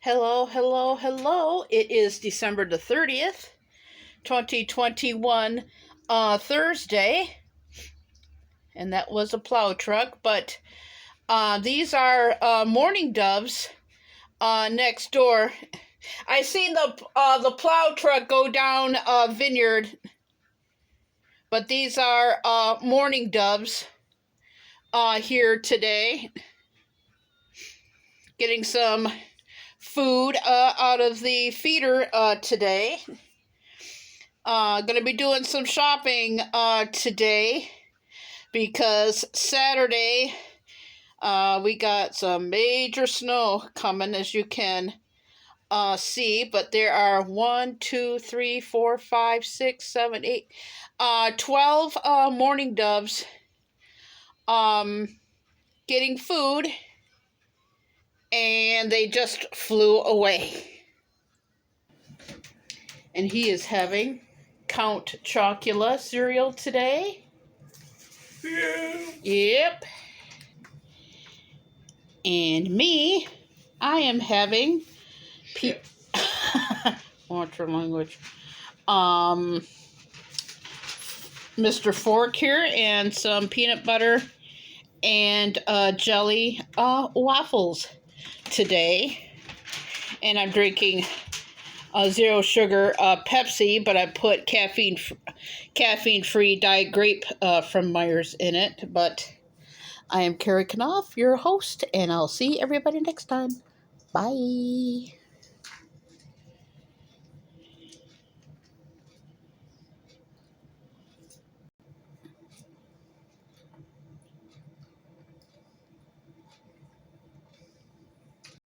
Hello, hello, hello. It is December the 30th, 2021, Thursday, and that was a plow truck, but these are mourning doves next door. I seen the plow truck go down a vineyard, but these are mourning doves here today, getting some food out of the feeder today. Gonna be doing some shopping today because Saturday we got some major snow coming, as you can see, but there are 1, 2, 3, 4, 5, 6, 7, 8, 12 mourning doves getting food, and they just flew away. And he is having Count Chocula cereal today. Yeah. Yep. And me, I am having watch your language. Mr. Fork here and some peanut butter and jelly waffles today. And I'm drinking zero sugar Pepsi, but I put caffeine-free Diet Grape from Myers in it. But I am Carrie Knopf, your host, and I'll see everybody next time. Bye.